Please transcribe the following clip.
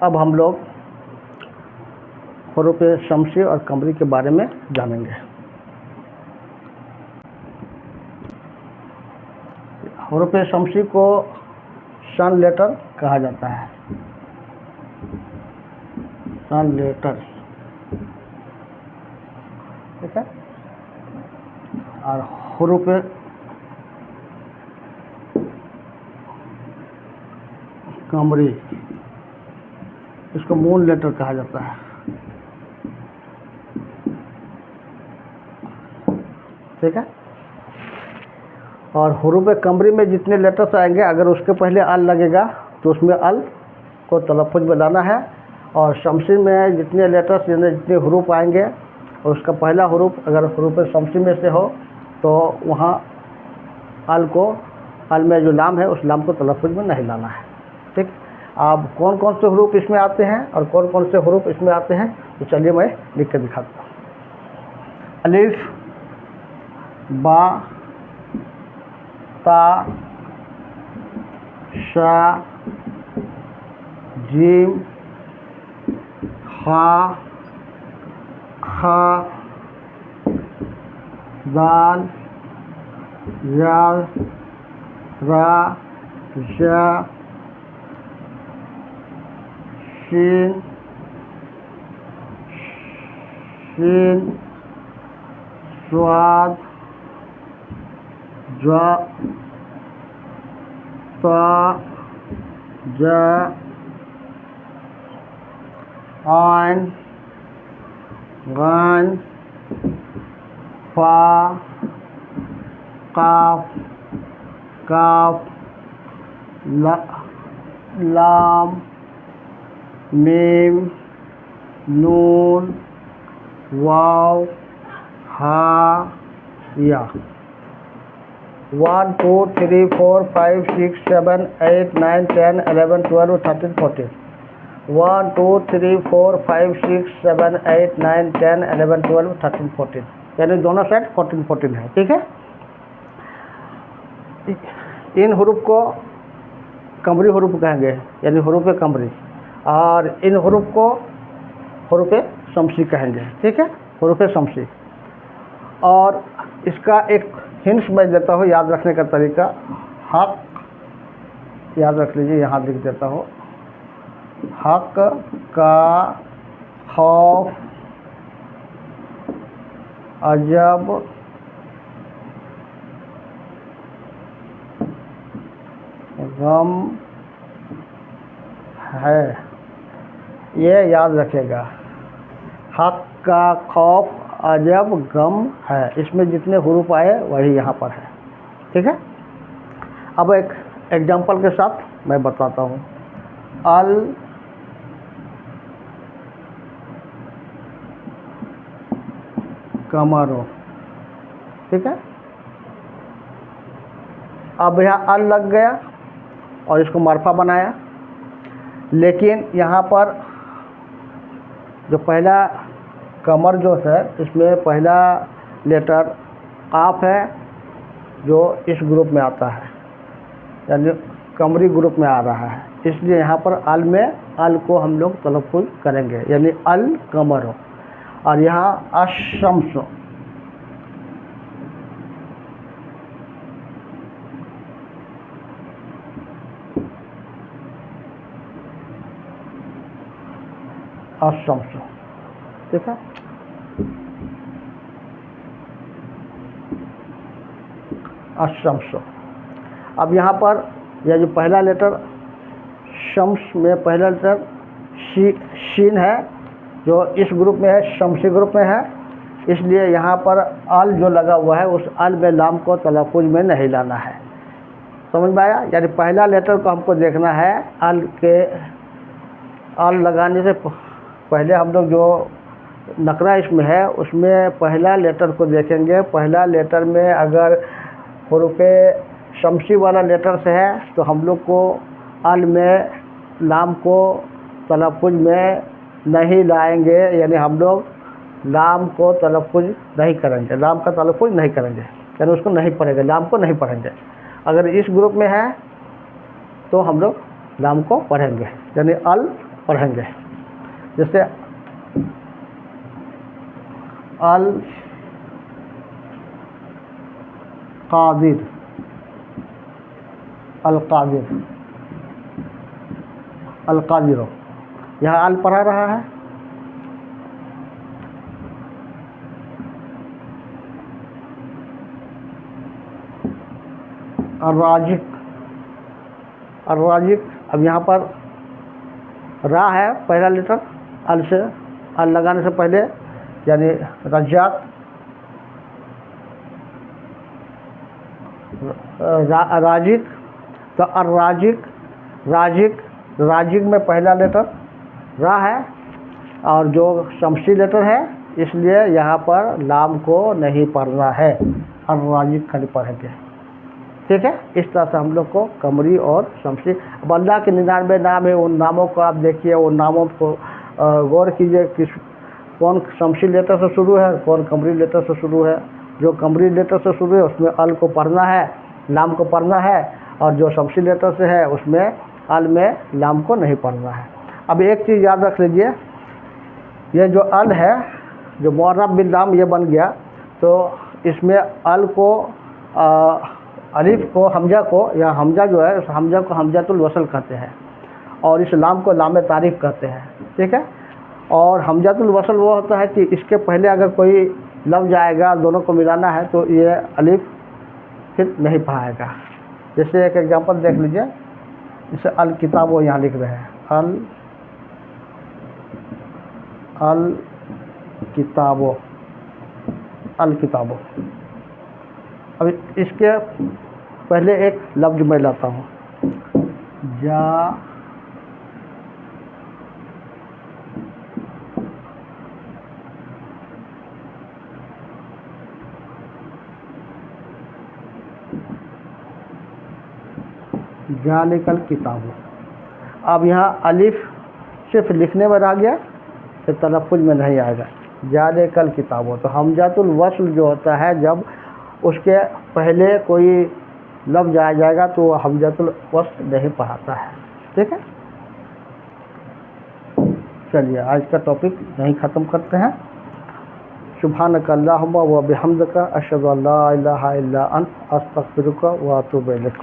अब हम लोग हरूफ शमसी और कमरी के बारे में जानेंगे। हरूफ शमसी को सन लेटर कहा जाता है, सन लेटर, ठीक है। और हरूफ कमरी, इसको मून लेटर कहा जाता है, ठीक है। और हरूफ कमरी में जितने लेटर्स आएंगे, अगर उसके पहले अल लगेगा तो उसमें अल को तलफ़ुज़ में लाना है। और शमसी में जितने लेटर्स यानी जितने हरूफ आएंगे और उसका पहला हरूफ अगर हरूफ शमसी में से हो तो वहाँ अल को, अल में जो लाम है उस लाम को तलफ़ुज़ में नहीं लाना है, ठीक। अब कौन कौन से हरूफ इसमें आते हैं और कौन कौन से हरूफ इसमें आते हैं तो चलिए मैं लिख कर दिखाता हूँ। अलिफ, बा, ता, शा, जीम, हा, खा, दाल, याल, रा, जा, शीन, शीन, स्वाद, जा, ता, जा, आइन, गान, फा, काफ, काफ, लाम, मीम, नून, वाव, हा, या। 1 2 3 4 5 6 7 8 9 10 11 12 13 14। 1 2 3 4 5 6 7 8 9 10 11 12 13 14, यानी दोनों साइड 14 14 है, ठीक है। इन हरूफ को कमरी हरूफ कहेंगे, यानी हरूफ कमरी, और इन हरूफ को हरूफ शमसी कहेंगे, ठीक है, हरूफ शमसी। और इसका एक हिंट्स मैं देता हूँ याद रखने का तरीका। हक, याद रख लीजिए, यहाँ लिख देता हूँ। हक, का, खौफ, अजब, गम है, ये याद रखेगा। हक, का, खौफ, अजब, गम है, इसमें जितने हरूफ आए वही यहाँ पर है, ठीक है। अब एक एग्जांपल के साथ मैं बताता हूँ। अल कमरो, ठीक है। अब यहाँ अल लग गया और इसको मरफा बनाया, लेकिन यहाँ पर जो पहला कमर जो है इसमें पहला लेटर काफ है जो इस ग्रुप में आता है, यानी कमरी ग्रुप में आ रहा है, इसलिए यहाँ पर अल में अल को हम लोग तलफ़ुज़ करेंगे, यानी अल कमर। और यहाँ अशम्स, अशम्स, ठीक है। अशम्स। अब यहाँ पर यह जो पहला लेटर शम्स में पहला लेटर शीन है जो इस ग्रुप में है, शमसी ग्रुप में है, इसलिए यहाँ पर अल जो लगा हुआ है उस अल में लाम को तलफ़ुज़ में नहीं लाना है। समझ में आया? यानी पहला लेटर को हमको देखना है, अल लगाने से पहले हम लोग जो नकरा इसमें है उसमें पहला लेटर को देखेंगे। पहला लेटर में अगर हरूफ शमसी वाला लेटर से है तो हम लोग को अल में लाम को तलफ़ुज़ में नहीं लाएंगे, यानी हम लोग लाम को तलफ़ुज़ नहीं करेंगे, लाम का तलफ़ुज़ नहीं करेंगे, यानी उसको नहीं पढ़ेंगे, लाम को नहीं पढ़ेंगे। अगर इस ग्रुप में है तो हम लोग लाम को पढ़ेंगे, यानी अल पढ़ेंगे। जैसे अल कादिर, अल कादिर, अल कादिरो, यहाँ अल पढ़ा रहा है। अर्राजिक, अर्राजिक, अब यहाँ पर रा है पहला लेटर, अल से अल लगाने से पहले, यानी रज्जाक, राजिक, तो अर्राजिक, राजिक, राजिक में पहला लेटर रा है और जो शमसी लेटर है, इसलिए यहाँ पर लाम को नहीं पढ़ना है, अर्राजिक खाली पढ़ेंगे। ठीक है, इस तरह से हम लोग को कमरी और शमसी, अब अल्लाह के 99 नाम है, उन नामों को आप देखिए, उन नामों को गौर कीजिए किस कौन शमसी लेटर से शुरू है, कौन कमरी लेटर से शुरू है। जो कमरी लेटर से शुरू है उसमें अल को पढ़ना है, लाम को पढ़ना है, और जो शमसी लेटर से है उसमें अल में लाम को नहीं पढ़ना है। अब एक चीज़ याद रख लीजिए, ये जो अल है, जो मुअर्रब बिल लाम ये बन गया, तो इसमें अल को अलिफ को, हमजा को, या हमजा जो है उस हमजा को हमजातुल वसल कहते हैं, और इस लाम को लाम तारीफ़ कहते हैं। ठीक है, और हमजातुल वसल वो होता है कि इसके पहले अगर कोई लफ्ज़ आएगा, दोनों को मिलाना है, तो ये अलिफ फिर नहीं पढ़ाएगा। जैसे एक एग्जांपल देख लीजिए, जैसे अल किताबो यहाँ लिख रहे हैं, अल किताबो, अल किताबो। अब इसके पहले एक लफ्ज़ मैं लाता हूँ, जालिकल किताब। अब यहाँ अलिफ सिर्फ लिखने में रह गया, फिर तलफ़्फ़ुज़ में नहीं आएगा, जालिकल किताब। तो हमजातुल वस्ल जो होता है, जब उसके पहले कोई लफ्ज़ आ जाएगा तो वह हमजातुल वस्ल नहीं पढ़ाता है। ठीक है, चलिए आज का टॉपिक यहीं ख़त्म करते हैं। सुब्हानक अल्लाहुम्मा व बिहम्दिका अशहदु अल्ला इलाहा इल्ला अंत अस्तगफिरुका व अतूबु इलैक।